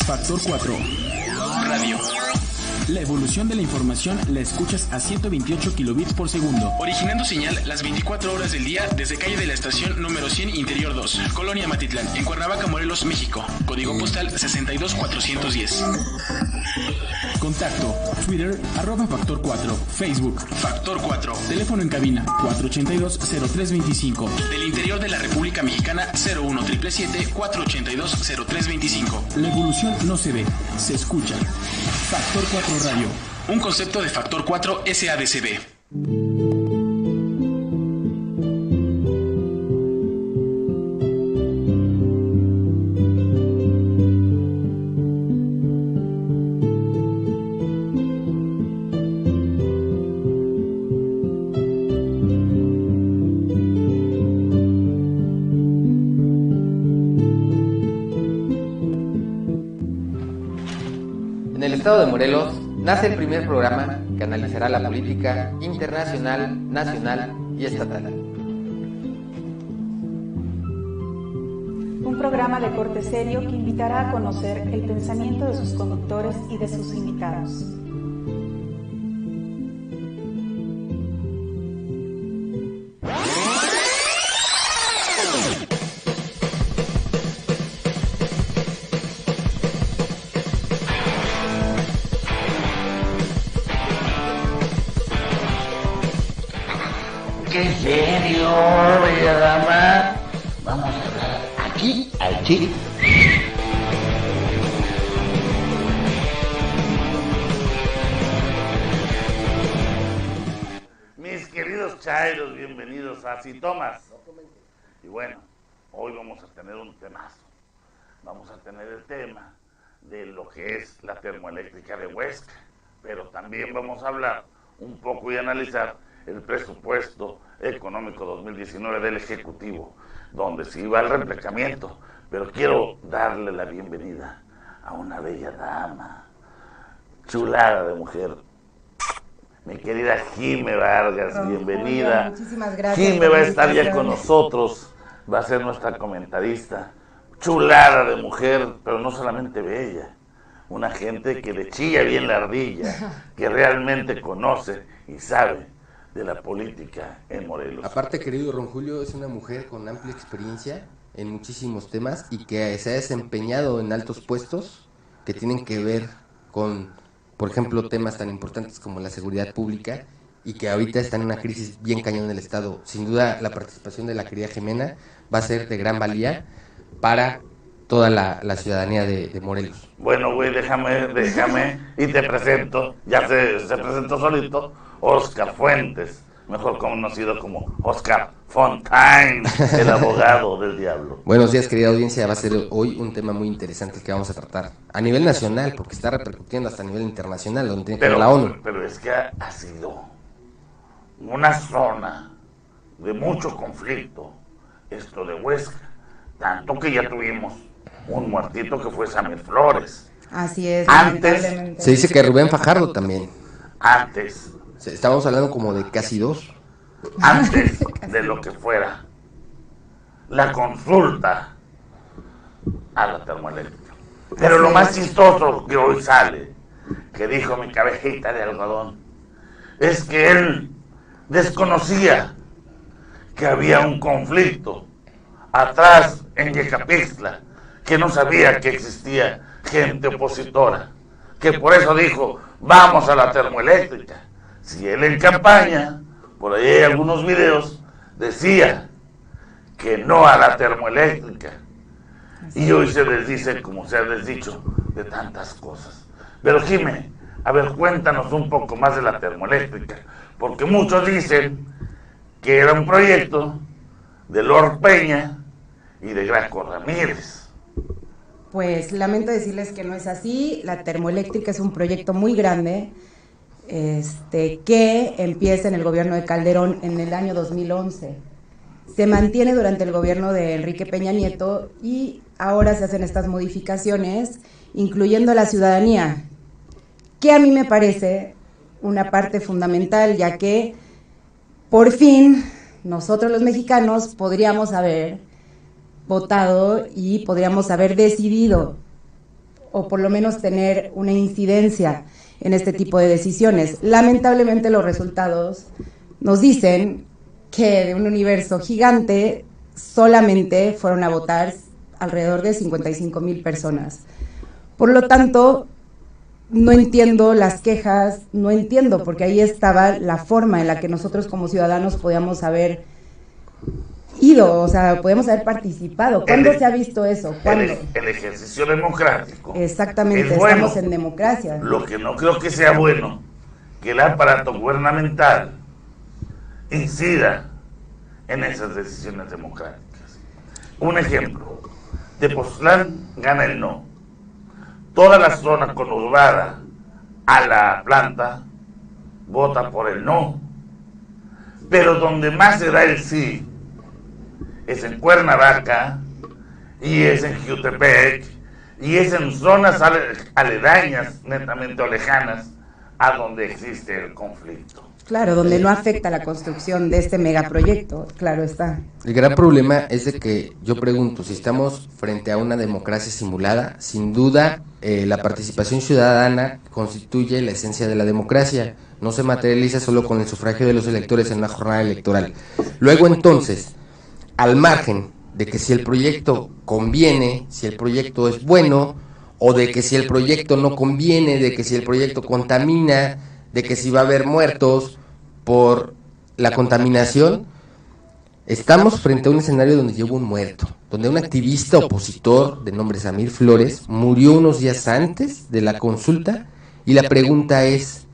Factor 4 Radio. La evolución de la información la escuchas a 128 kilobits por segundo, originando señal las 24 horas del día desde calle de la estación número 100 Interior 2, Colonia Matitlán, en Cuernavaca, Morelos, México. Código postal 62410. Contacto: Twitter, @Factor 4, Facebook, Factor 4. Teléfono en cabina, 482-0325. Del interior de la República Mexicana, 01-777-482-0325. La evolución no se ve, se escucha. Factor 4 Radio, un concepto de Factor 4 SADCB. En el estado de Morelos nace el primer programa que analizará la política internacional, nacional y estatal. Un programa de corte serio que invitará a conocer el pensamiento de sus conductores y de sus invitados. ¿En serio, bella dama? Vamos a hablar aquí, al chile. Mis queridos chairos, bienvenidos a Sitomas. Y bueno, hoy vamos a tener un temazo. Vamos a tener el tema de lo que es la termoeléctrica de Huesca, pero también vamos a hablar un poco y analizar el presupuesto económico 2019 del Ejecutivo, donde se iba al replecamiento, pero quiero darle la bienvenida a una bella dama, chulada de mujer, mi querida Jime Vargas, bienvenida. Muchísimas gracias. Jime va a estar ya con nosotros, va a ser nuestra comentarista, chulada de mujer, pero no solamente bella, una gente que le chilla bien la ardilla, que realmente conoce y sabe de la política en Morelos. Aparte, querido Ron Julio, es una mujer con amplia experiencia en muchísimos temas y que se ha desempeñado en altos puestos que tienen que ver con, por ejemplo, temas tan importantes como la seguridad pública y que ahorita está en una crisis bien cañón en el Estado. Sin duda, la participación de la querida Jimena va a ser de gran valía para toda la ciudadanía de Morelos. Bueno, güey, déjame y te presento, ya se presentó solito, Oscar Fuentes, mejor conocido como Oscar Fontaine, el abogado del diablo. Buenos días, querida audiencia. Va a ser hoy un tema muy interesante que vamos a tratar a nivel nacional, porque está repercutiendo hasta a nivel internacional, donde tiene que ver la ONU. Pero es que ha sido una zona de mucho conflicto, esto de Huesca, tanto que ya tuvimos un muertito que fue Samir Flores. Así es. Antes se dice que Rubén Fajardo también. Antes. Estábamos hablando como de casi 2. Antes de lo que fuera la consulta a la termoeléctrica. Pero lo más chistoso que hoy sale, que dijo mi cabecita de algodón, es que él desconocía que había un conflicto atrás en Yecapixtla, que no sabía que existía gente opositora, que por eso dijo, vamos a la termoeléctrica. Si él en campaña, por ahí hay algunos videos, decía que no a la termoeléctrica. Y hoy se les dice, como se ha desdicho, de tantas cosas. Pero Jimé, a ver, cuéntanos un poco más de la termoeléctrica, porque muchos dicen que era un proyecto de Lord Peña y de Graco Ramírez. Pues lamento decirles que no es así. La termoeléctrica es un proyecto muy grande, que empieza en el gobierno de Calderón en el año 2011. Se mantiene durante el gobierno de Enrique Peña Nieto y ahora se hacen estas modificaciones, incluyendo a la ciudadanía, que a mí me parece una parte fundamental, ya que por fin nosotros los mexicanos podríamos haber votado y podríamos haber decidido o por lo menos tener una incidencia en este tipo de decisiones. Lamentablemente los resultados nos dicen que de un universo gigante solamente fueron a votar alrededor de 55,000 personas. Por lo tanto, no entiendo las quejas, no entiendo, porque ahí estaba la forma en la que nosotros como ciudadanos podíamos haber ido, o sea, podíamos haber participado. ¿Cuándo se ha visto eso? ¿Cuándo? El ejercicio democrático. Exactamente, es bueno. estamos en democracia. Lo que no creo que sea bueno, que el aparato gubernamental incida en esas decisiones democráticas. Un ejemplo, Tepoztlán gana el no. Toda la zona conurbada a la planta vota por el no. Pero donde más se da el sí es en Cuernavaca, y es en Jiutepec, y es en zonas aledañas, netamente o lejanas, a donde existe el conflicto. Claro, donde no afecta la construcción de este megaproyecto, claro está. El gran problema es de que yo pregunto, si estamos frente a una democracia simulada, sin duda la participación ciudadana constituye la esencia de la democracia, no se materializa solo con el sufragio de los electores en una jornada electoral. Luego entonces, al margen de que si el proyecto conviene, si el proyecto es bueno, o de que si el proyecto no conviene, de que si el proyecto contamina, de que si va a haber muertos por la contaminación, estamos frente a un escenario donde lleva un muerto, donde un activista opositor de nombre Samir Flores murió unos días antes de la consulta, y la pregunta ¿es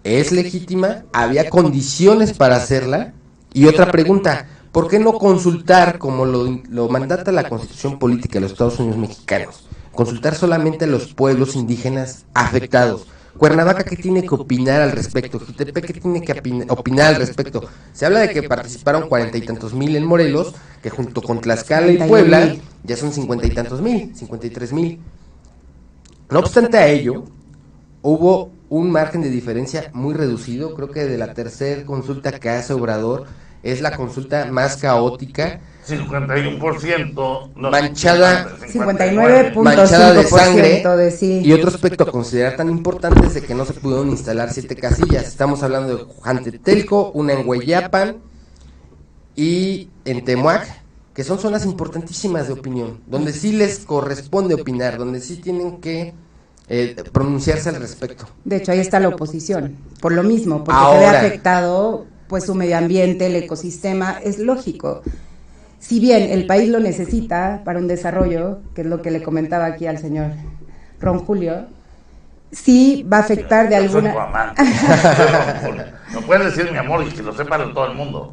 legítima? ¿Había condiciones para hacerla? Y otra pregunta, ¿por qué no consultar como lo mandata la Constitución Política de los Estados Unidos Mexicanos? Consultar solamente a los pueblos indígenas afectados. Cuernavaca, ¿qué tiene que opinar al respecto? Jiutepec, ¿qué tiene que opinar al respecto? Se habla de que participaron 40 y tantos mil en Morelos, que junto con Tlaxcala y Puebla ya son 50 y tantos mil, 53,000. No obstante a ello, hubo un margen de diferencia muy reducido. Creo que de la tercera consulta que hace Obrador es la consulta más caótica, 51%, no, manchada, 59.5% manchada de sangre, de sí. y otro aspecto a considerar tan importante es de que no se pudieron instalar 7 casillas. Estamos hablando de Jantetelco, una en Hueyapan y en Temuac, que son zonas importantísimas de opinión, donde sí les corresponde opinar, donde sí tienen que pronunciarse al respecto. De hecho, ahí está la oposición, por lo mismo, porque Ahora, se ve afectado pues su medio ambiente, el ecosistema, es lógico. Si bien el país lo necesita para un desarrollo, que es lo que le comentaba aquí al señor Ron Julio, sí va a afectar de alguna... No puedes decir mi amor y que lo sepa todo el mundo.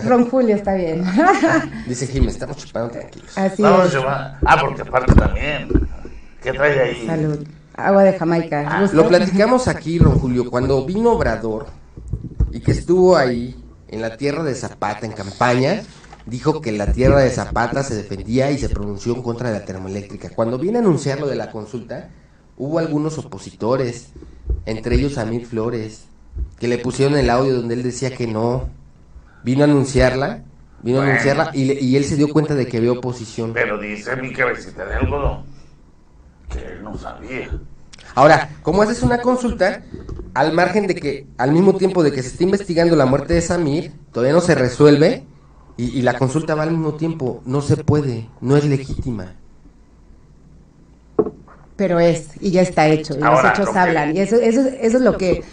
Ron Julio está bien. Dice Jimmy, estamos chupando tranquilos. Así Vamos, es. porque aparte también, ¿qué trae ahí? Salud. Agua de Jamaica. ¿Gusto? Lo platicamos aquí, Ron Julio, cuando vino Obrador y que estuvo ahí en la tierra de Zapata en campaña, dijo que la tierra de Zapata se defendía y se pronunció en contra de la termoeléctrica. Cuando viene a anunciar lo de la consulta, hubo algunos opositores, entre ellos Samir Flores, que le pusieron el audio donde él decía que no. Vino a anunciarla y él se dio cuenta de que había oposición. Pero dice mi cabecita de algodón que él no sabía. Ahora, ¿cómo haces una consulta al margen de que, al mismo tiempo de que se está investigando la muerte de Samir, todavía no se resuelve y la consulta va al mismo tiempo? No se puede, no es legítima. Pero y ya está hecho, y Ahora, los hechos hablan, y eso es lo que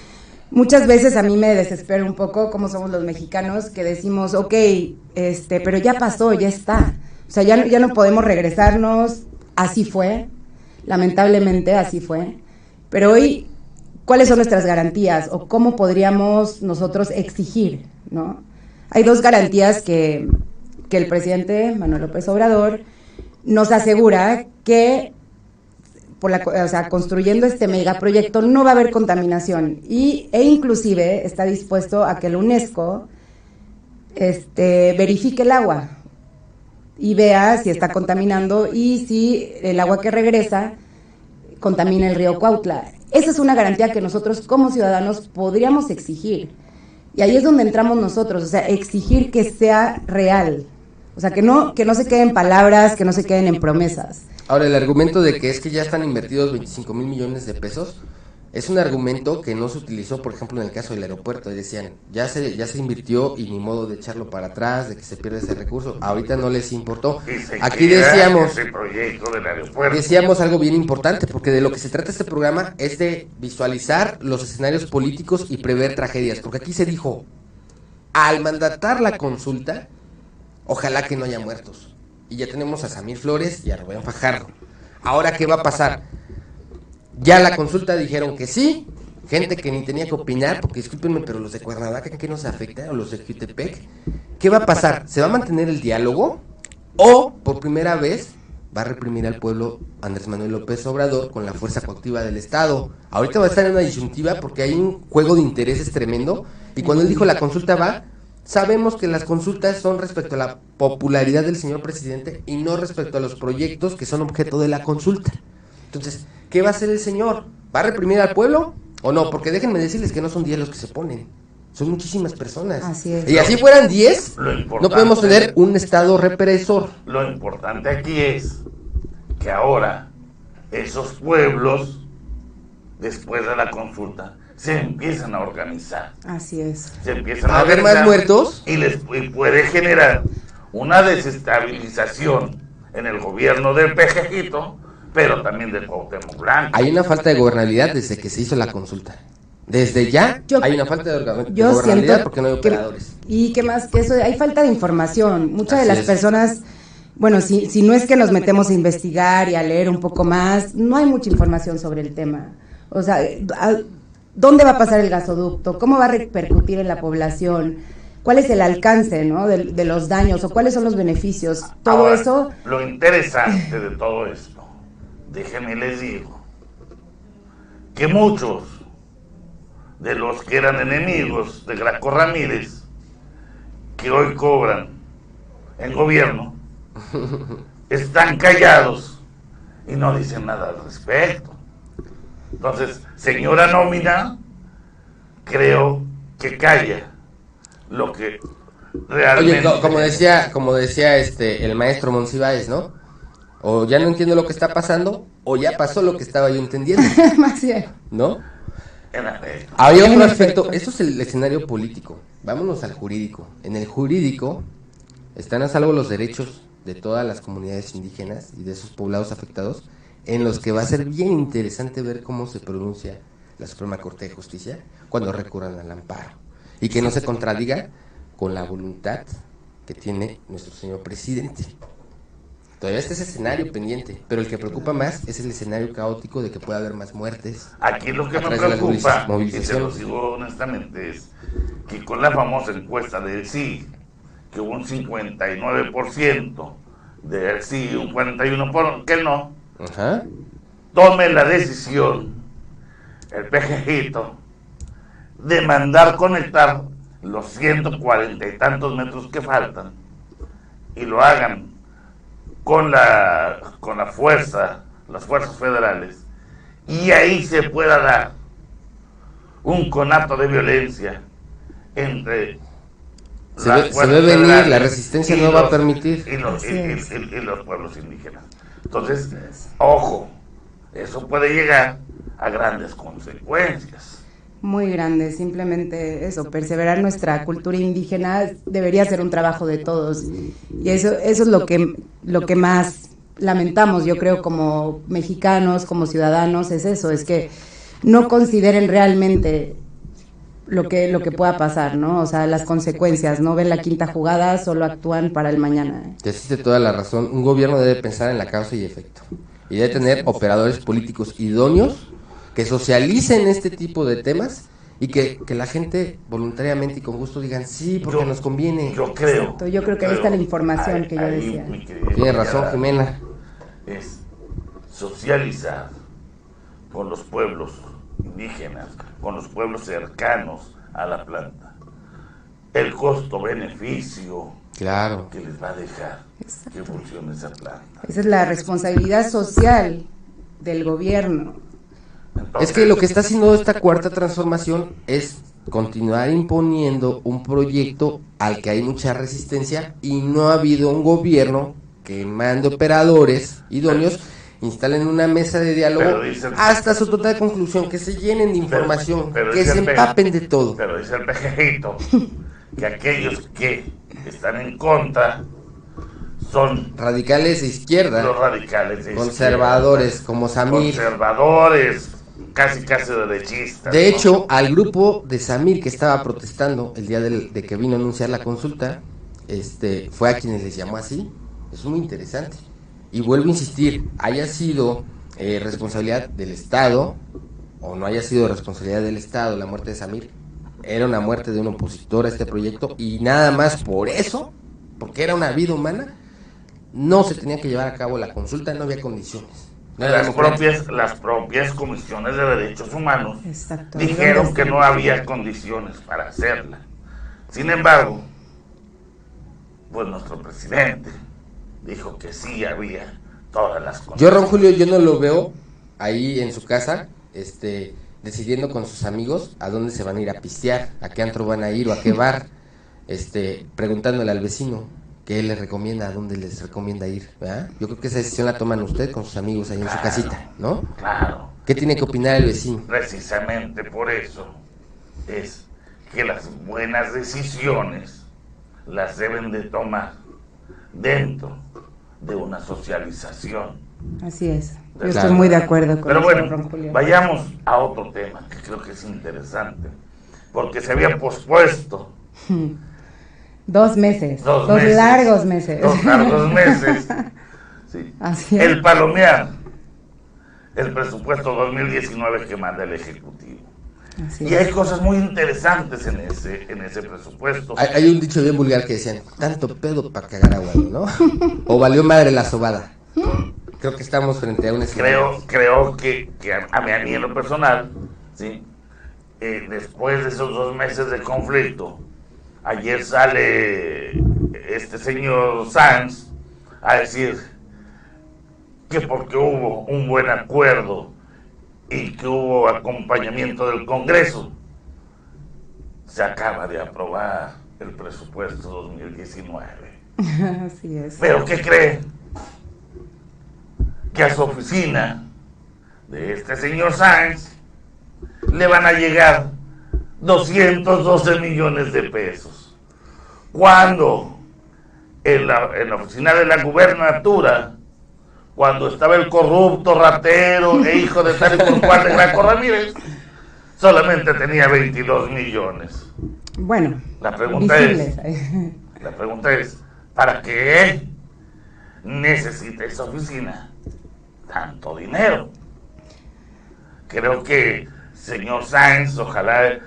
muchas veces a mí me desespera un poco, como somos los mexicanos, que decimos, ok, pero ya pasó, ya está, o sea, ya no podemos regresarnos, así fue, lamentablemente así fue, pero hoy, ¿cuáles son nuestras garantías, o cómo podríamos nosotros exigir, ¿no? Hay dos garantías que el presidente Manuel López Obrador nos asegura que construyendo este megaproyecto no va a haber contaminación e inclusive está dispuesto a que la UNESCO verifique el agua y vea si está contaminando y si el agua que regresa contamina el río Cuautla. Esa es una garantía que nosotros como ciudadanos podríamos exigir. Y ahí es donde entramos nosotros, o sea, exigir que sea real. O sea, que no se queden palabras, que no se queden en promesas. Ahora, el argumento de que es que ya están invertidos 25 mil millones de pesos, es un argumento que no se utilizó, por ejemplo, en el caso del aeropuerto. Y decían, ya se invirtió y ni modo de echarlo para atrás, de que se pierda ese recurso. Ahorita no les importó. Aquí decíamos algo bien importante, porque de lo que se trata este programa es de visualizar los escenarios políticos y prever tragedias. Porque aquí se dijo, al mandatar la consulta, ojalá que no haya muertos. Y ya tenemos a Samir Flores y a Rubén Fajardo. Ahora, ¿qué va a pasar? Ya la consulta dijeron que sí, gente que ni tenía que opinar, porque discúlpenme, pero los de Cuernavaca, ¿qué nos afecta? O los de Jutepec, ¿qué va a pasar? ¿Se va a mantener el diálogo? ¿O, por primera vez, va a reprimir al pueblo Andrés Manuel López Obrador con la fuerza coactiva del Estado? Ahorita va a estar en una disyuntiva porque hay un juego de intereses tremendo, y cuando él dijo la consulta va, sabemos que las consultas son respecto a la popularidad del señor presidente y no respecto a los proyectos que son objeto de la consulta. Entonces, ¿qué va a hacer el señor? ¿Va a reprimir al pueblo o no? Porque déjenme decirles que no son 10 los que se ponen, son muchísimas personas. Así es. Y así fueran 10, no podemos tener un estado represor. Lo importante aquí es que ahora esos pueblos, después de la consulta, se empiezan a organizar. Así es. Se empiezan a haber más muertos y puede generar una desestabilización en el gobierno del Pejejito, pero también del Cuauhtémoc Blanco. Hay una falta de gobernabilidad desde que se hizo la consulta. Desde ya hay una falta de gobernabilidad porque no hay operadores. Y que más que eso, hay falta de información. Muchas de las personas, bueno, si no es que nos metemos a investigar y a leer un poco más, no hay mucha información sobre el tema. O sea, ¿dónde va a pasar el gasoducto? ¿Cómo va a repercutir en la población? ¿Cuál es el alcance, ¿no? de los daños o cuáles son los beneficios? Todo ahora, eso. Lo interesante de todo esto, déjenme les digo, que muchos de los que eran enemigos de Graco Ramírez, que hoy cobran en gobierno, están callados y no dicen nada al respecto. Entonces, señora nómina, creo que calla lo que realmente... Oye, como decía el maestro Monsiváis, ¿no? O ya no entiendo lo que está pasando, o ya pasó lo que estaba yo entendiendo, ¿no? Había otro aspecto, esto es el escenario político, vámonos al jurídico. En el jurídico están a salvo los derechos de todas las comunidades indígenas y de esos poblados afectados, en los que va a ser bien interesante ver cómo se pronuncia la Suprema Corte de Justicia cuando recurran al amparo, y que no se contradiga con la voluntad que tiene nuestro señor presidente. Todavía está ese escenario pendiente, pero el que preocupa más es el escenario caótico de que pueda haber más muertes. Aquí lo que me preocupa, y se lo digo honestamente, es que con la famosa encuesta del sí, que hubo un 59% del sí y un 41% que no, tome la decisión el Pejejito de mandar conectar los 140 y tantos metros que faltan y lo hagan con la fuerza, las fuerzas federales, y ahí se pueda dar un conato de violencia entre se ve venir, la resistencia no va a permitir y los pueblos indígenas. Entonces, ojo, eso puede llegar a grandes consecuencias. Muy grandes, simplemente eso, perseverar nuestra cultura indígena debería ser un trabajo de todos, y eso es lo que más lamentamos, yo creo, como mexicanos, como ciudadanos, es eso, es que no consideren realmente lo que pueda pasar, ¿no? O sea, las consecuencias, no ven la quinta jugada, solo actúan para el mañana. Te hiciste toda la razón, un gobierno debe pensar en la causa y efecto, y debe tener operadores políticos idóneos que socialicen este tipo de temas y que la gente voluntariamente y con gusto digan sí, porque nos conviene. Yo creo. Exacto, yo creo que ahí está la información que yo decía. Tiene razón, Jimena. Es socializar con los pueblos indígenas, con los pueblos cercanos a la planta, el costo-beneficio claro que les va a dejar que funcione esa planta. Esa es la responsabilidad social del gobierno. Entonces, es que lo que está haciendo esta cuarta transformación es continuar imponiendo un proyecto al que hay mucha resistencia y no ha habido un gobierno que mande operadores idóneos, instalen una mesa de diálogo hasta su total conclusión, que se llenen de información, que se empapen de todo. Pero dice el pejejito que aquellos que están en contra son radicales de izquierda, los radicales de conservadores, izquierda, como Samir, conservadores, casi derechistas. De hecho, al grupo de Samir que estaba protestando el día de que vino a anunciar la consulta, fue a quienes les llamó así. Es muy interesante. Y vuelvo a insistir, haya sido responsabilidad del Estado o no haya sido responsabilidad del Estado la muerte de Samir, era una muerte de un opositor a este proyecto, y nada más por eso, porque era una vida humana, no se tenía que llevar a cabo la consulta, no había condiciones. Las propias comisiones de derechos humanos Exacto. dijeron que no había condiciones para hacerla. Sin embargo, pues nuestro presidente dijo que sí había todas las condiciones. Yo, Ron Julio, yo no lo veo ahí en su casa, decidiendo con sus amigos a dónde se van a ir a pistear, a qué antro van a ir o a qué bar, preguntándole al vecino qué les recomienda, a dónde les recomienda ir, ¿verdad? Yo creo que esa decisión la toman usted con sus amigos ahí en su casita, ¿no? Claro. ¿Qué tiene que opinar el vecino? Precisamente por eso es que las buenas decisiones las deben de tomar dentro de una socialización. Así es. Yo Claro. estoy muy de acuerdo con Pero eso, bueno, Ron Julio. vayamos a otro tema que creo que es interesante, porque se había pospuesto 2 meses. Dos Dos meses. largos meses. 2 largos meses. Sí. Así es. El palomear el presupuesto 2019 que manda el Ejecutivo. Así Y es. hay cosas muy interesantes en ese presupuesto. Hay un dicho bien vulgar que decían, tanto pedo para cagar agua, ¿no? O valió madre la sobada. Creo que estamos frente a un escenario. Creo que a mí en lo personal, ¿sí? Después de esos 2 meses de conflicto, ayer sale este señor Sanz a decir que porque hubo un buen acuerdo y que hubo acompañamiento del Congreso, se acaba de aprobar el presupuesto 2019. Así es. ¿Pero qué cree? Que a su oficina de este señor Sáenz le van a llegar 212 millones de pesos. Cuando en la oficina de la gubernatura, cuando estaba el corrupto, ratero e hijo de tal y por cual de Graco Ramírez, solamente tenía 22 millones. Bueno, La pregunta visibles. es, ¿para qué necesita esa oficina tanto dinero? Creo que, señor Sáenz, ojalá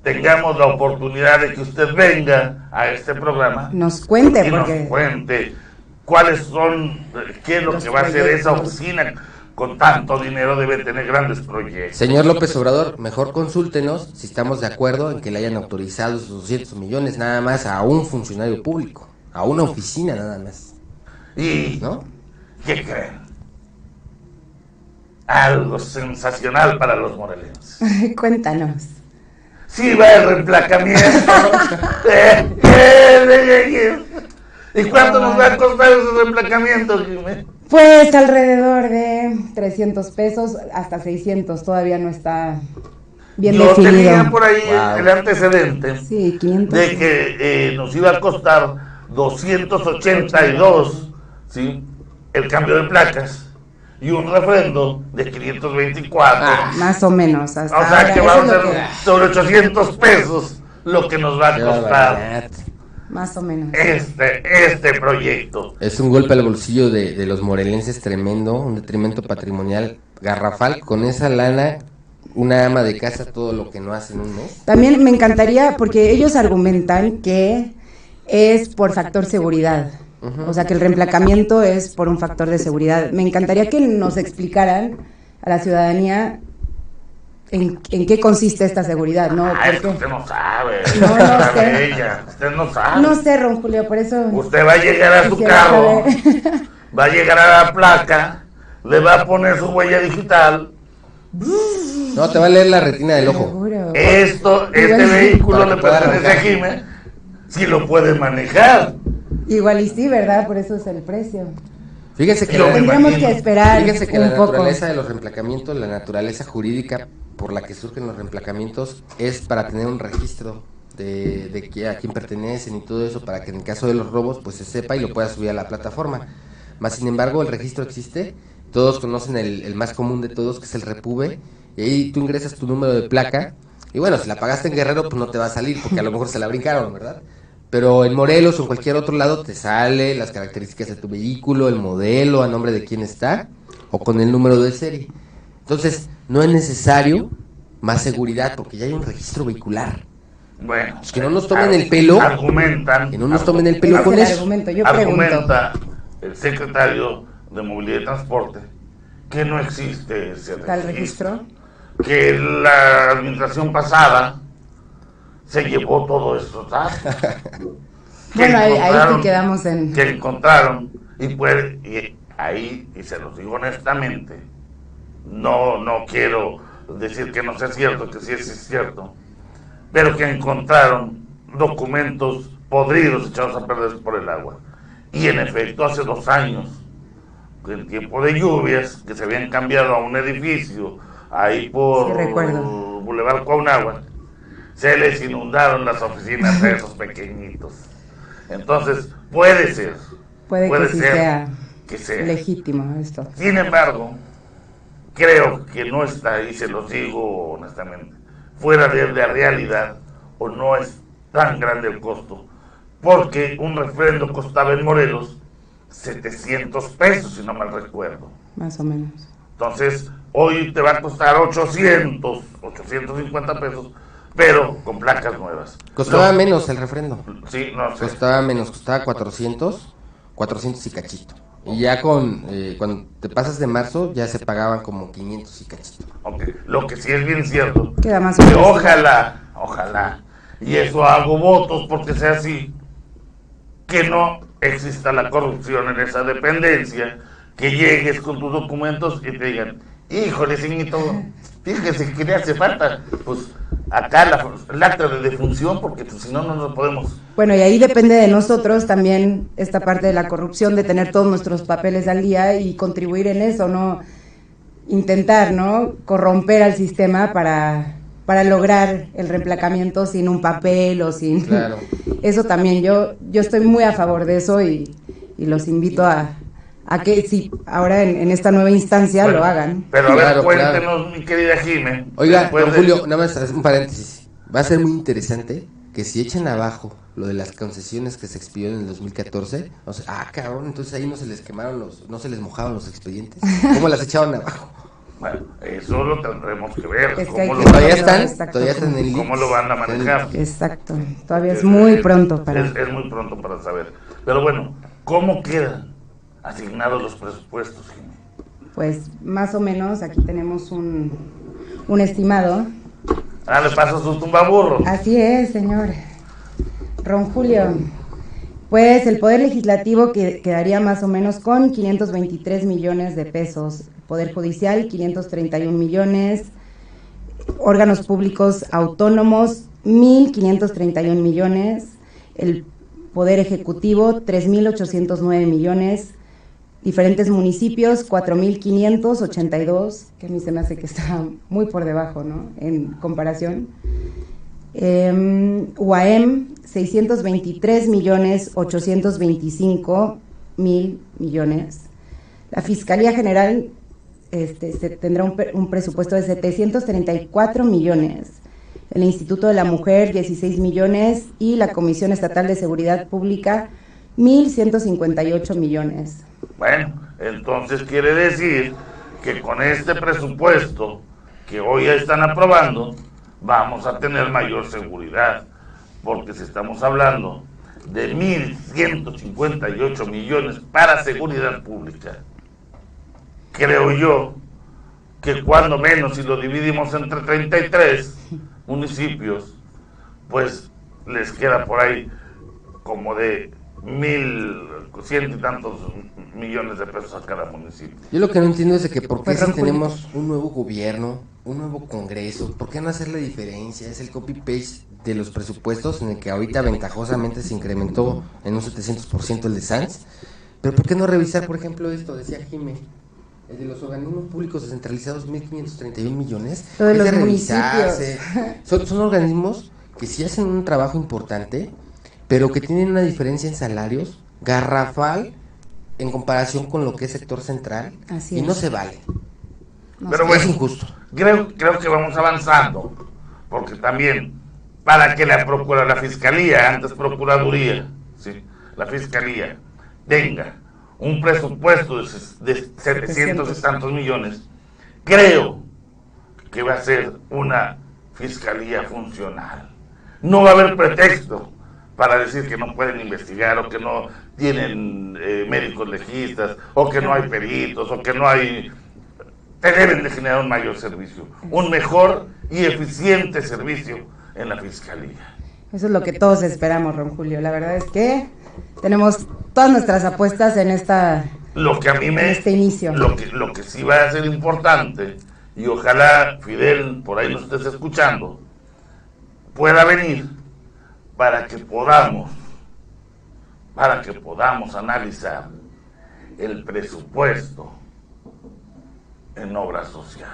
tengamos la oportunidad de que usted venga a este programa Nos cuente, y porque nos cuente cuáles son, qué es lo que va a hacer esa oficina. Con tanto dinero debe tener grandes proyectos. Señor López Obrador, mejor consúltenos si estamos de acuerdo en que le hayan autorizado esos 200 millones nada más a un funcionario público, a una oficina nada más, ¿Y ¿no? qué creen? Algo sensacional para los morelenses. cuéntanos. Sí va el reemplacamiento. ¿Y cuánto nos va a costar ese reemplacamiento, Jiménez? Pues alrededor de 300 pesos hasta 600, todavía no está bien Yo definido. tenía por ahí Wow. el antecedente Sí, 500. de que nos iba a costar 282, ¿sí? El cambio de placas y un refrendo de 524. Más o menos. Hasta O sea ahora, que eso va a es lo ser que- sobre 800 pesos lo que nos va a Qué costar barbaridad. Más o menos. este proyecto. Es un golpe al bolsillo de los morelenses tremendo, un detrimento patrimonial garrafal. Con esa lana, una ama de casa todo lo que no hace en un mes. También me encantaría, porque ellos argumentan que es por factor seguridad. O sea, que el reemplacamiento es por un factor de seguridad. Me encantaría que nos explicaran a la ciudadanía en qué consiste esta seguridad, ¿no? Es que Porque usted no sabe. No, no sabe sé. ella. Usted no sabe. no sé, Ron Julio, por eso Usted va a llegar a su quisiera carro, saber. va a llegar a la placa, le va a poner su huella digital. No, te va a leer la retina del ojo. Seguro. Este Bueno. vehículo Para que le pueda pertenece a arrancar. Jiménez, si lo puede manejar. Igual y sí, ¿verdad? Por eso es el precio. Fíjense que tendríamos que esperar fíjense que un la poco. naturaleza de los reemplacamientos, la naturaleza jurídica por la que surgen los reemplacamientos es para tener un registro de que a quién pertenecen y todo eso, para que en el caso de los robos pues se sepa y lo pueda subir a la plataforma. Más sin embargo, el registro existe, todos conocen el más común de todos, que es el Repube, y ahí tú ingresas tu número de placa, y bueno, si la pagaste en Guerrero pues no te va a salir, porque a lo mejor se la brincaron, ¿verdad? Pero en Morelos o en cualquier otro lado te sale las características de tu vehículo, el modelo, a nombre de quién está, o con el número de serie. Entonces, no es necesario más seguridad, porque ya hay un registro vehicular. Bueno, Pues que no nos tomen el pelo. Argumentan. Que no nos tomen el pelo Es con el eso. argumento, yo pregunto. Argumenta el secretario de Movilidad y Transporte que no existe ese ¿Tal registro? que la administración pasada se llevó todo esto, ¿sabes? Bueno, ahí sí quedamos en... Que encontraron, y ahí, y se los digo honestamente, no quiero decir que no sea cierto, que sí es cierto, pero que encontraron documentos podridos echados a perder por el agua. Y en efecto, hace 2 años, en tiempo de lluvias, que se habían cambiado a un edificio ahí por Sí, recuerdo. Boulevard Cuauhnáhuac, se les inundaron las oficinas de esos pequeñitos. Entonces, puede ser Puede que sí que sea legítimo esto. Sin embargo, creo que no está, y se los digo honestamente, fuera de la realidad, o no es tan grande el costo, porque un refrendo costaba en Morelos 700 pesos, si no mal recuerdo. Más o menos. Entonces, hoy te va a costar 850 pesos, pero con placas nuevas. Costaba menos el refrendo. Sí, no sé. Costaba menos, costaba 400 y cachito. Y ya cuando te pasas de marzo, ya se pagaban como 500 y cachito. Ok, lo que sí es bien cierto, Queda más que o menos. ojalá, y eso hago votos porque sea así, que no exista la corrupción en esa dependencia, que llegues con tus documentos y te digan, híjole, señorito, fíjese que le hace falta, pues acá el acta de defunción, porque pues, si no, no nos podemos... Bueno, y ahí depende de nosotros también esta parte de la corrupción, de tener todos nuestros papeles al día y contribuir en eso, ¿no? Intentar, ¿no? Corromper al sistema para lograr el reemplacamiento sin un papel o sin... Claro. Eso también, yo estoy muy a favor de eso y los invito a que si ahora en esta nueva instancia Bueno, lo hagan. Pero a ver, Claro, cuéntenos, claro. mi querida Jimé. Oiga, después don de- Julio, nada más un paréntesis. Va a ser muy interesante que si echan abajo lo de las concesiones que se expidieron en el 2014, o sea, cabrón, entonces ahí no se les quemaron no se les mojaban los expedientes. ¿Cómo las echaban abajo? Bueno, eso lo tendremos que ver. Es que hay ¿Cómo, que lo, Todavía Exacto. están, todavía están en el cómo lo van a manejar? Exacto, todavía es muy pronto para... Es muy pronto para saber. Pero bueno, ¿cómo quedan asignados los presupuestos, Jimé? Pues más o menos, aquí tenemos un estimado. Le paso su tumbaburro. Así es, señor. Ron Julio. Pues el Poder Legislativo quedaría más o menos con 523 millones de pesos. Poder Judicial, 531 millones. Órganos públicos autónomos, 1.531 millones. El Poder Ejecutivo, 3.809 millones. Diferentes municipios, 4.582, que a mí se me hace que está muy por debajo, ¿no? En comparación. UAM, 623.825.000 millones. La Fiscalía General se tendrá un presupuesto de 734 millones. El Instituto de la Mujer, 16 millones. Y la Comisión Estatal de Seguridad Pública, 1.158 millones. Bueno, entonces quiere decir que con este presupuesto que hoy ya están aprobando, vamos a tener mayor seguridad, porque si estamos hablando de 1.158 millones para seguridad pública, creo yo que cuando menos si lo dividimos entre 33 municipios, pues les queda por ahí como de 1,100 y tantos millones de pesos a cada municipio. Yo lo que no entiendo es de que por qué si tenemos un nuevo gobierno, un nuevo congreso, ¿por qué no hacer la diferencia? Es el copy-paste de los presupuestos en el que ahorita ventajosamente se incrementó en un 700% el de SANS, pero ¿por qué no revisar, por ejemplo, esto? Decía Jimé, el de los organismos públicos descentralizados, 1.531 millones. Lo de es los de revisarse. municipios. Son organismos que sí hacen un trabajo importante, pero que tienen una diferencia en salarios garrafal en comparación con lo que es sector central. Así y es. no se vale. Pero bueno, es injusto. Creo que vamos avanzando, porque también para que la Fiscalía, antes Procuraduría, ¿sí? La Fiscalía tenga un presupuesto de 700 y tantos millones, creo que va a ser una Fiscalía funcional. No va a haber pretexto para decir que no pueden investigar, o que no tienen médicos legistas, o que no hay peritos, o que no hay... Te deben de generar un mayor servicio, un mejor y eficiente servicio en la Fiscalía. Eso es lo que todos esperamos, Ron Julio. La verdad es que tenemos todas nuestras apuestas en Lo que a mí en este inicio. Lo que sí va a ser importante, y ojalá Fidel, por ahí nos estés escuchando, pueda venir para que podamos analizar el presupuesto en obra social.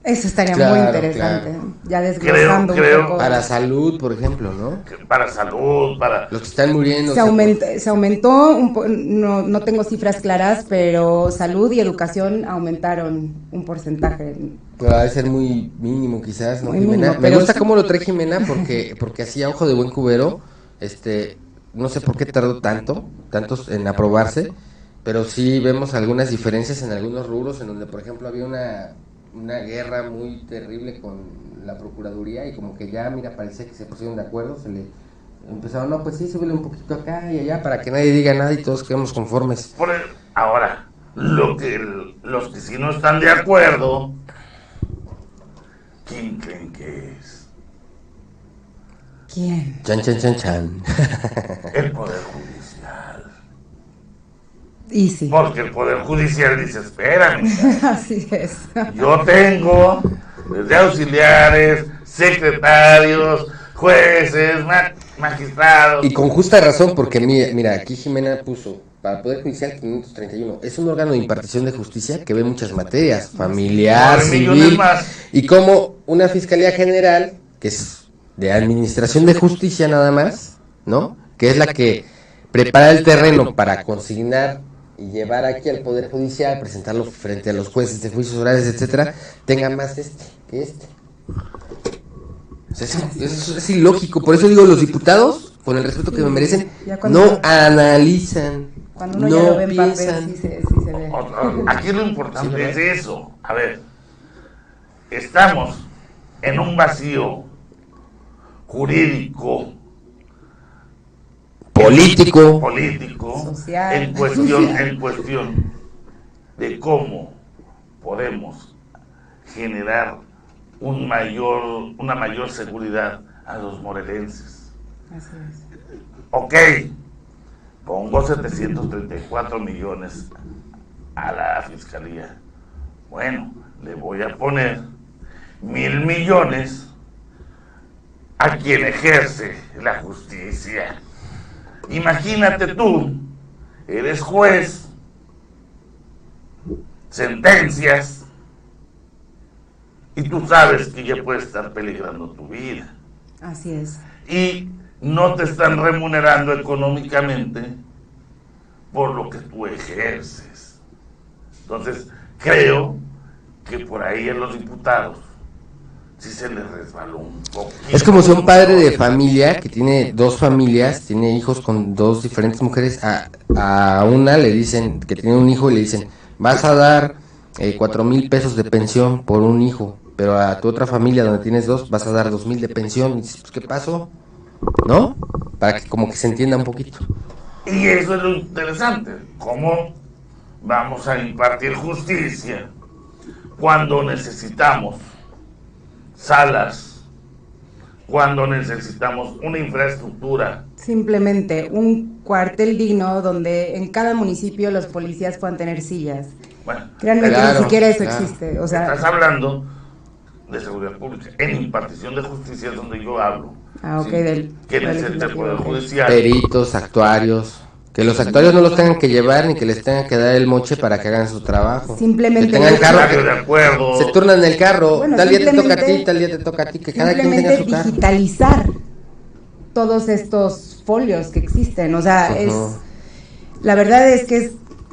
Eso estaría Claro, muy interesante. claro. Ya desglosando Creo- un poco. Para salud, por ejemplo, ¿no? Para salud, para... Los que están muriendo. Se aumentó, no tengo cifras claras, pero salud y educación aumentaron un porcentaje. Pero ha de ser muy mínimo quizás, ¿no, Muy Jimena? mínimo, Me pero gusta sí. cómo lo trae Jimena porque hacía ojo de buen cubero, no sé por qué tardó tantos en aprobarse, pero sí vemos algunas diferencias en algunos rubros en donde, por ejemplo, había una guerra muy terrible con la Procuraduría y como que ya, mira, parecía que se pusieron de acuerdo, se le empezaron, no, pues sí, súbele un poquito acá y allá para que nadie diga nada y todos quedemos conformes. Ahora, los que sí no están de acuerdo, ¿quién creen que es? ¿Quién? Chan, chan, chan, chan. El Poder Judicial. Y sí. Porque el Poder Judicial dice, espérame, Así es. yo tengo desde auxiliares, secretarios, jueces, magistrados. Y con justa razón, porque mira, aquí Jimena puso, para el Poder Judicial 531, es un órgano de impartición de justicia que ve muchas materias, familiar, 9 millones civil, más. y como una Fiscalía General, que es de administración de justicia nada más, ¿no? Que es la que prepara el terreno para consignar y llevar aquí al Poder Judicial, presentarlo frente a los jueces de juicios orales, etcétera, tenga más que este. O sea, eso es ilógico, por eso digo, los diputados, con el respeto que me merecen, Ya cuando no analizan, Cuando uno ya no lo ve en papel, piensan. sí se ve. Aquí lo importante es eso. A ver, estamos en un vacío jurídico, Político, Social. en cuestión de cómo podemos generar una mayor seguridad a los morelenses. Así es. Ok, pongo 734 millones a la Fiscalía. Bueno, le voy a poner 1,000 millones a quien ejerce la justicia. Imagínate tú, eres juez, sentencias, y tú sabes que ya puede estar peligrando tu vida. Así es. Y no te están remunerando económicamente por lo que tú ejerces. Entonces, creo que por ahí a los diputados sí se les resbaló un poquito. es como si un padre de familia que tiene dos familias, tiene hijos con dos diferentes mujeres, a una le dicen que tiene un hijo y le dicen, vas a dar 4,000 pesos de pensión por un hijo, pero a tu otra familia donde tienes dos vas a dar 2,000 de pensión. Y dices, pues, ¿qué pasó? ¿No? Para que como que se entienda un poquito. Y eso es lo interesante, cómo vamos a impartir justicia cuando necesitamos salas cuando necesitamos una infraestructura. Simplemente un cuartel digno donde en cada municipio los policías puedan tener sillas. Bueno, Créanme que claro, ni siquiera eso claro. existe. O sea, estás hablando de seguridad pública. En impartición de justicia es donde yo hablo. ok, ¿sí? ¿Quién es el del Poder Judicial? Peritos, actuarios. Que los actuarios no los tengan que llevar ni que les tengan que dar el moche para que hagan su trabajo. Simplemente que tengan carro, Estadio de acuerdo. se turnan el carro, Bueno, tal día te toca a ti, simplemente- tal día te toca a ti, que cada quien tenga simplemente su carro. digitalizar todos estos folios que existen. O sea, Ujú. la verdad es que es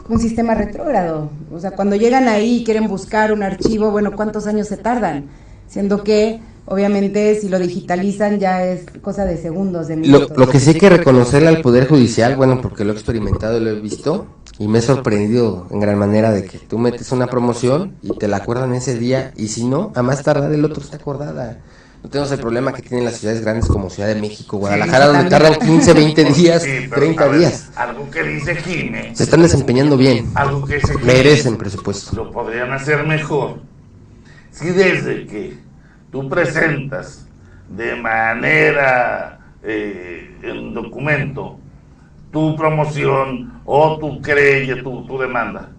un sistema retrógrado. O sea, cuando llegan ahí y quieren buscar un archivo, bueno, ¿cuántos años se tardan? Siendo que, obviamente, si lo digitalizan ya es cosa de segundos, de Lo minutos. que sí hay que reconocerle al Poder Judicial, bueno, porque lo he experimentado y lo he visto, y me he sorprendido en gran manera de que tú metes una promoción y te la acuerdan ese día, y si no, a más tardar el otro está acordada. No tenemos el problema que tienen las ciudades grandes como Ciudad de México, Guadalajara, donde tardan 15, 20 días, Sí, pero, 30 a ver, días. Algo que dice Jiménez. Se están desempeñando bien, Algo que se merecen presupuesto. lo podrían hacer mejor si desde que tú presentas de manera en documento tu promoción o tu querella, tu demanda,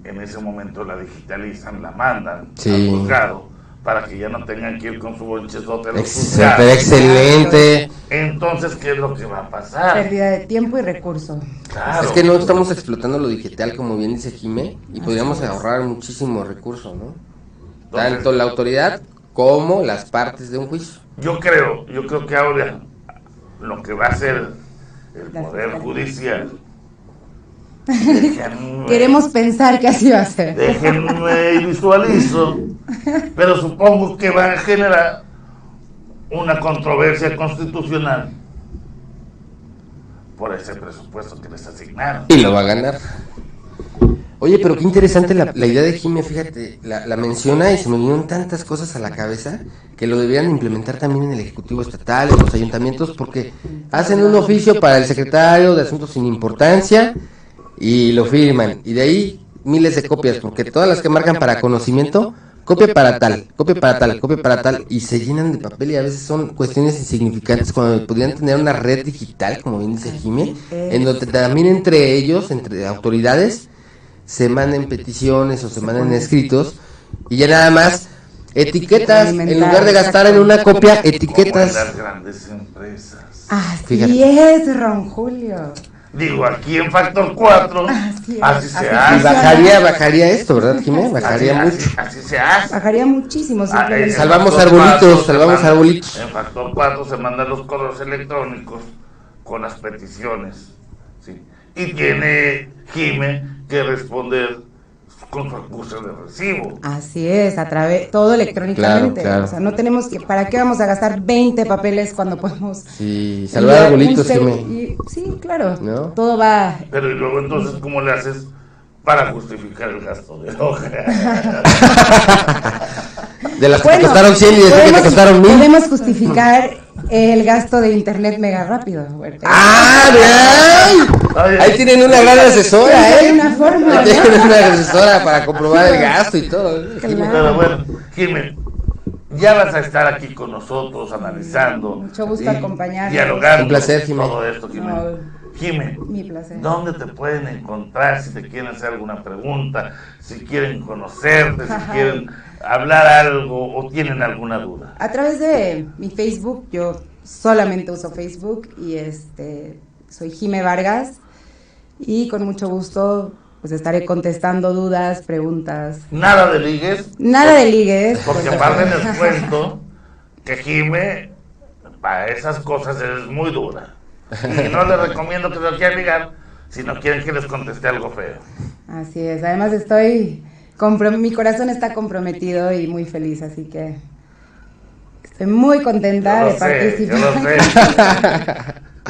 en ese momento la digitalizan, la mandan Sí. al juzgado para que ya no tengan que ir con su bonchezote a los Pero juzgados. excelente. Entonces, ¿qué es lo que va a pasar? Pérdida de tiempo y recurso. Claro. Es que no estamos explotando lo digital, como bien dice Jimé, y podríamos ahorrar muchísimo recurso, ¿no? Entonces, Tanto la autoridad como las partes de un juicio. Yo creo que ahora lo que va a hacer el La Poder fiscalía. Judicial, déjenme, Queremos pensar que así va a ser. déjenme y visualizo, pero supongo que va a generar una controversia constitucional por ese presupuesto que les asignaron. Y lo va a ganar. Oye, pero qué interesante la idea de Jimé, fíjate, la menciona y se me vinieron tantas cosas a la cabeza que lo deberían implementar también en el Ejecutivo Estatal, en los ayuntamientos, porque hacen un oficio para el secretario de Asuntos sin Importancia y lo firman, y de ahí miles de copias, porque todas las que marcan para conocimiento, copia para tal, copia para tal, copia para tal, y se llenan de papel y a veces son cuestiones insignificantes cuando podrían tener una red digital, como bien dice Jimé, en donde también entre ellos, entre autoridades, se manden peticiones o se manden escritos y ya nada más etiquetas, en lugar de gastar en una copia, Como en etiquetas. las grandes empresas. Así Fíjate. es, Ron Julio. Digo, aquí en Factor 4, Así es. así se Así Y hace. bajaría esto, ¿verdad, Jimé? Bajaría mucho. Así se hace. Bajaría muchísimo. Simplemente. Salvamos Factor arbolitos, 4 se salvamos manda- arbolitos. En Factor 4 se mandan los correos electrónicos con las peticiones. ¿sí? Y tiene Jime que responder con su acuse de recibo. Así es, a través, todo electrónicamente. Claro, claro. O sea, no tenemos que, ¿para qué vamos a gastar 20 papeles cuando podemos Sí, salvar enviar arbolitos, un Jimé. Sí, claro. ¿No? Todo va. Pero y luego entonces, ¿cómo le haces para justificar el gasto de hoja? De las que te costaron 100 y decir que te costaron 1000. podemos justificar el gasto de internet mega rápido. Bueno, ¡Ah, bien! Ahí tienen una gran asesora, Hay ¿eh? una forma, Ahí ¿no? tienen una asesora para comprobar el gasto y todo. Claro. Pero bueno, Jimé, ya vas a estar aquí con nosotros analizando. Mucho gusto y acompañarnos. Dialogando. Un placer, Jimé. Todo esto, Jimé. No. Jimé, Mi placer. ¿dónde te pueden encontrar si te quieren hacer alguna pregunta, si quieren conocerte, si quieren hablar algo o tienen alguna duda? A través de mi Facebook, yo solamente uso Facebook y soy Jime Vargas y con mucho gusto pues estaré contestando dudas, preguntas. Nada de ligues. Nada de ligues. Porque aparte les cuento que Jime, para esas cosas es muy dura. Y no les recomiendo que se lo quieran ligar si no quieren que les conteste algo feo. Así es, además mi corazón está comprometido y muy feliz, así que estoy muy contenta de Yo participar. lo sé.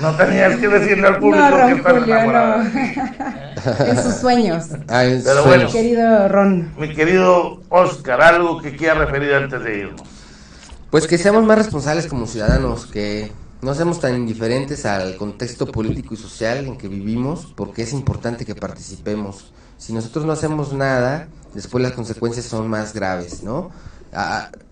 No tenías que decirle al público No, que Ron estás Julio, enamorada. no. En sus sueños. Ay, Pero sueños. bueno. Querido Ron. Mi querido Oscar, algo que quiera referir antes de irnos. Pues que seamos más responsables como ciudadanos, que no seamos tan indiferentes al contexto político y social en que vivimos, porque es importante que participemos. Si nosotros no hacemos nada, después las consecuencias son más graves, ¿no?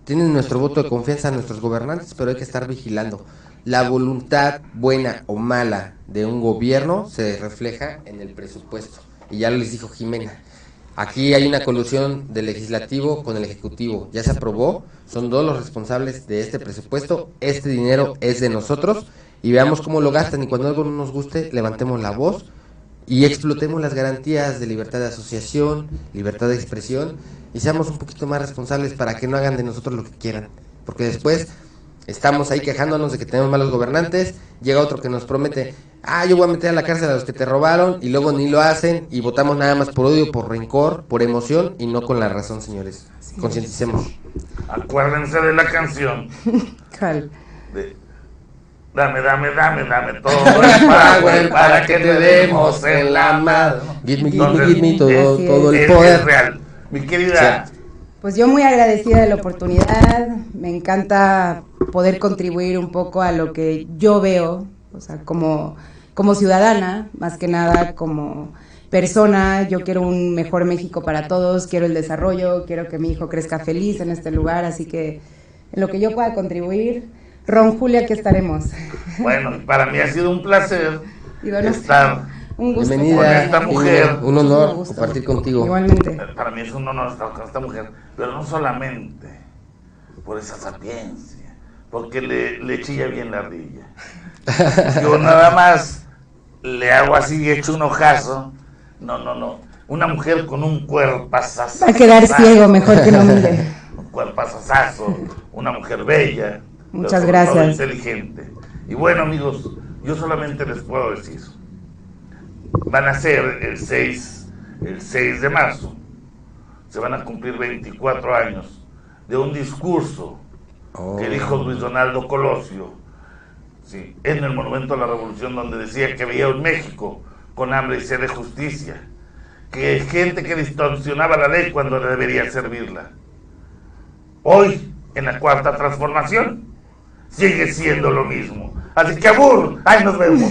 tienen nuestro voto de confianza nuestros gobernantes, pero hay que estar vigilando. La voluntad buena o mala de un gobierno se refleja en el presupuesto. Y ya les dijo Jimena, aquí hay una colusión del legislativo con el ejecutivo. Ya se aprobó, son dos los responsables de este presupuesto, este dinero es de nosotros y veamos cómo lo gastan y cuando algo no nos guste, levantemos la voz y explotemos las garantías de libertad de asociación, libertad de expresión y seamos un poquito más responsables para que no hagan de nosotros lo que quieran, porque después estamos ahí quejándonos de que tenemos malos gobernantes, llega otro que nos promete, yo voy a meter a la cárcel a los que te robaron y luego ni lo hacen y votamos nada más por odio, por rencor, por emoción y no con la razón, señores. Concienticemos. Acuérdense de la canción. ¿Cuál? Dame todo el power para que te demos en la mano. Give me todo el poder. Es real. Mi querida. Pues yo muy agradecida de la oportunidad, me encanta poder contribuir un poco a lo que yo veo, o sea, como ciudadana, más que nada como persona. Yo quiero un mejor México para todos, quiero el desarrollo, quiero que mi hijo crezca feliz en este lugar, así que en lo que yo pueda contribuir, Ron, Julia, aquí estaremos. Bueno, para mí ha sido un placer estar un gusto bienvenida con esta mujer. Un honor compartir contigo. Igualmente. Para mí es un honor estar con esta mujer, pero no solamente por esa sapiencia, porque le chilla bien la ardilla. Yo nada más le hago así, hecho un ojazo. No. Una mujer con un cuerpazazazo. Va a quedar ciego, mejor que no mire. Un cuerpazazazo, una mujer bella. Muchas gracias. Inteligente. Y bueno, amigos, yo solamente les puedo decir, van a ser el 6 de marzo, se van a cumplir 24 años de un discurso que dijo Luis Donaldo Colosio, sí, en el Monumento a la Revolución, donde decía que veía un México con hambre y sed de justicia, que gente que distorsionaba la ley cuando debería servirla. Hoy, en la Cuarta Transformación, sigue siendo lo mismo. Así que abur, ahí nos vemos.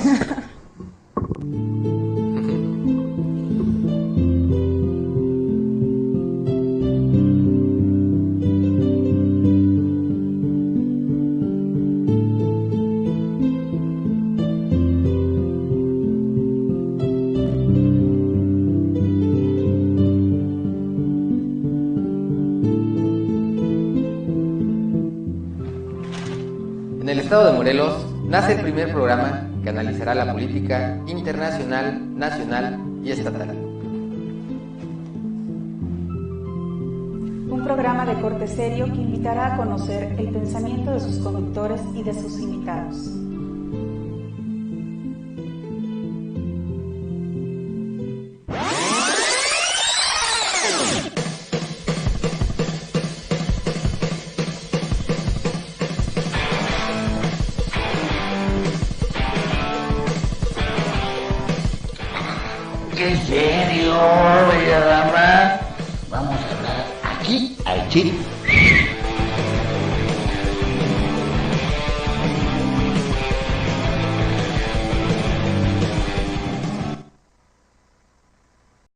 En el estado de Morelos nace el primer programa que analizará la política internacional, nacional y estatal. Un programa de corte serio que invitará a conocer el pensamiento de sus conductores y de sus invitados. ¿En serio, bella dama? Vamos a hablar aquí al chip.